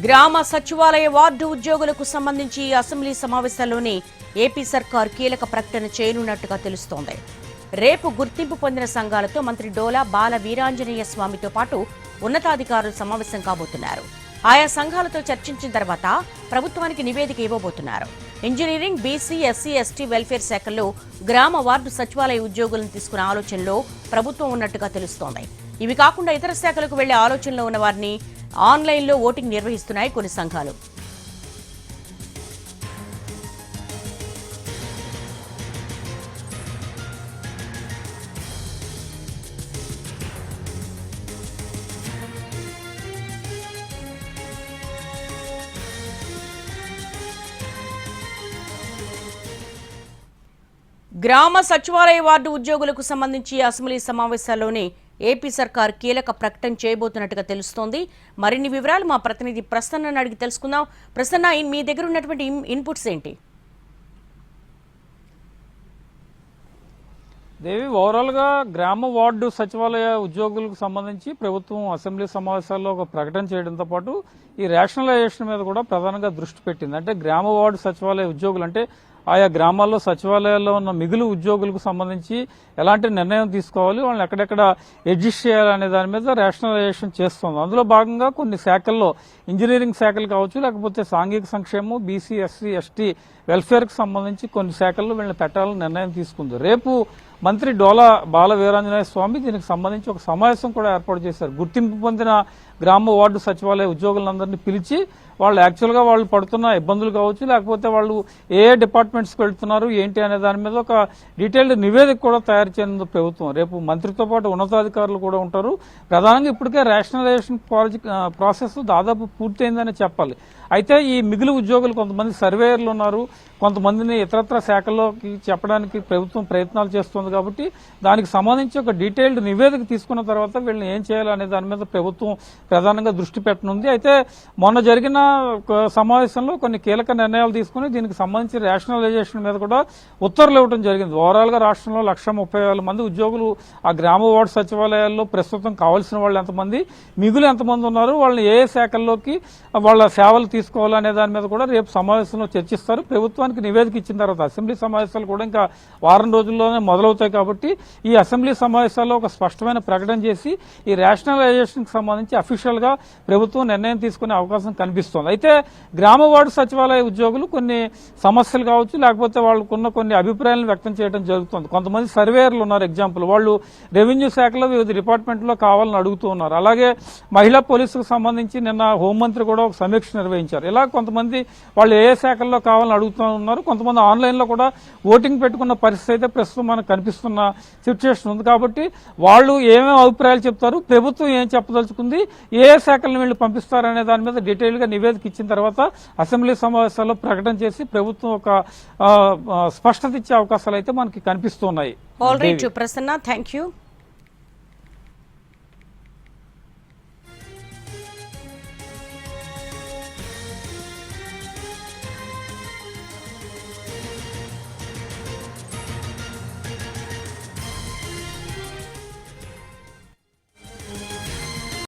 గ్రామ సచివాలయ వార్డు ఉద్యోగులకు సంబంధించి అసెంబ్లీ సమావేశాల్లోనే ఏపీ సర్కార్ కీలక ప్రకటన చేయనున్నట్టుగా తెలుస్తోంది. రేపు గుర్తింపు పొందిన సంఘాలతో మంత్రి డోలా బాల వీరాంజనేయ స్వామితో పాటు ఉన్నతాధికారులు సమావేశం కాబోతున్నారు. ఆయా సంఘాలతో చర్చించిన తర్వాత ప్రభుత్వానికి నివేదిక ఇవ్వబోతున్నారు. Engineering, BC, SC, ST welfare శాఖల్లో గ్రామ వార్డు సచివాలయ ఉద్యోగులను తీసుకునే ఆలోచనలో ప్రభుత్వం ఉన్నట్టుగా తెలుస్తోంది. ఇవి కాకుండా ఇతర శాఖలకు వెళ్లే ఆలోచనలో ఉన్న వారిని ఆన్లైన్లో ఓటింగ్ నిర్వహిస్తున్నాయి కొన్ని సంఘాలు. గ్రామ సచివాలయ వార్డు ఉద్యోగులకు సంబంధించి అసెంబ్లీ సమావేశాల్లోనే ఏపీ సర్కార్ కీలక ప్రకటన చేయబోతున్నట్టుగా తెలుస్తోంది. మరిన్ని వివరాలు మా ప్రతినిధి ప్రసన్నని అడిగి తెలుసుకుందాం. ప్రసన్న, మీ దగ్గర ఉన్నటువంటి ఇన్పుట్స్ ఏంటి? దేవి, ఓవరాల్గా గ్రామ వార్డు సచివాలయ ఉద్యోగులకు సంబంధించి ప్రభుత్వం అసెంబ్లీ సమావేశాల్లో ఒక ప్రకటన చేయడంతో పాటు ఈ రేషనలైజేషన్ మీద కూడా ప్రధానంగా దృష్టి పెట్టింది. అంటే గ్రామ వార్డు సచివాలయ ఉద్యోగులు అంటే ఆయా గ్రామాల్లో సచివాలయాల్లో ఉన్న మిగులు ఉద్యోగులకు సంబంధించి ఎలాంటి నిర్ణయం తీసుకోవాలి, వాళ్ళని ఎక్కడెక్కడ అడ్జస్ట్ చేయాలనే దాని మీద రేషనలైజేషన్ చేస్తుంది. అందులో భాగంగా కొన్ని శాఖల్లో ఇంజనీరింగ్ శాఖలు కావచ్చు, లేకపోతే సాంఘిక సంక్షేమం, బీసీ, ఎస్సీ, ఎస్టీ వెల్ఫేర్కి సంబంధించి కొన్ని శాఖల్లో వీళ్ళని పెట్టాలని నిర్ణయం తీసుకుంది. రేపు మంత్రి డోలా బాల వీరాంజనేయ స్వామి దీనికి సంబంధించి ఒక సమావేశం కూడా ఏర్పాటు చేశారు. గుర్తింపు పొందిన గ్రామ వార్డు సచివాలయ ఉద్యోగులందరినీ పిలిచి వాళ్ళు యాక్చువల్గా వాళ్ళు పడుతున్న ఇబ్బందులు కావచ్చు, లేకపోతే వాళ్ళు ఏ డిపార్ట్మెంట్స్కి వెళ్తున్నారు ఏంటి అనే దాని మీద ఒక డీటెయిల్డ్ నివేదిక కూడా తయారు చేయనుంది ప్రభుత్వం. రేపు మంత్రితో పాటు ఉన్నతాధికారులు కూడా ఉంటారు. ప్రధానంగా ఇప్పటికే రేషనలైజేషన్ ప్రాసెస్ దాదాపు పూర్తయిందని చెప్పాలి. అయితే ఈ మిగులు ఉద్యోగులు కొంతమంది సర్వేయర్లు ఉన్నారు, కొంతమందిని ఇతరత్ర శాఖల్లోకి చెప్పడానికి ప్రభుత్వం ప్రయత్నాలు చేస్తుంది. కాబట్టి దానికి సంబంధించి ఒక డీటెయిల్డ్ నివేదిక తీసుకున్న తర్వాత వీళ్ళని ఏం చేయాలనే దాని మీద ప్రభుత్వం ప్రధానంగా దృష్టి పెట్టనుంది. అయితే మొన్న జరిగిన సమావేశంలో కొన్ని కీలక నిర్ణయాలు తీసుకుని దీనికి సంబంధించి రేషనలైజేషన్ మీద కూడా ఉత్తర్వులు ఇవ్వడం జరిగింది. ఓవరాల్ గా రాష్ట్రంలో 130,000 మంది ఉద్యోగులు ఆ గ్రామ వార్డు సచివాలయాల్లో ప్రస్తుతం కావాల్సిన వాళ్ళు ఎంతమంది, మిగులు ఎంతమంది ఉన్నారు, వాళ్ళని ఏ శాఖల్లోకి వాళ్ళ సేవలు తీసుకోవాలనే దాని మీద కూడా రేపు సమావేశంలో చర్చిస్తారు. ప్రభుత్వానికి నివేదిక ఇచ్చిన తర్వాత అసెంబ్లీ సమావేశాలు కూడా ఇంకా వారం రోజుల్లోనే మొదలవుతాయి. కాబట్టి ఈ అసెంబ్లీ సమావేశాల్లో ఒక స్పష్టమైన ప్రకటన చేసి ఈ రేషనలైజేషన్ కి సంబంధించి అఫీషియల్ గా ప్రభుత్వం నిర్ణయం తీసుకునే అవకాశం కనిపిస్తుంది. అయితే గ్రామ వార్డు సచివాలయ ఉద్యోగులు కొన్ని సమస్యలు కావచ్చు, లేకపోతే వాళ్ళకున్న కొన్ని అభిప్రాయాలను వ్యక్తం చేయడం జరుగుతుంది. కొంతమంది సర్వేయర్లు ఉన్నారు. ఎగ్జాంపుల్, వాళ్ళు రెవెన్యూ శాఖలో వివిధ డిపార్ట్మెంట్లో కావాలని అడుగుతూ ఉన్నారు. అలాగే మహిళా పోలీసుకు సంబంధించి నిన్న హోంమంత్రి కూడా ఒక సమీక్ష నిర్వహించారు. ఇలా కొంతమంది వాళ్ళు ఏ శాఖల్లో కావాలని అడుగుతూ ఉన్నారు. కొంతమంది ఆన్లైన్లో కూడా ఓటింగ్ పెట్టుకున్న పరిస్థితి అయితే ప్రస్తుతం మనకు కనిపిస్తున్న సిచ్యువేషన్ ఉంది. కాబట్టి వాళ్ళు ఏమేమి అభిప్రాయాలు చెప్తారు, ప్రభుత్వం ఏం చెప్పదలుచుకుంది, ఏ శాఖలను వీళ్ళు పంపిస్తారనే దాని మీద డీటెయిల్ గా నివేదిక ఇచ్చిన తర్వాత అసెంబ్లీ సమావేశాల్లో ప్రకటన చేసి ప్రభుత్వం ఒక స్పష్టత ఇచ్చే అవకాశాలు అయితే మనకి కనిపిస్తున్నాయి. All right Prasanna, thank you.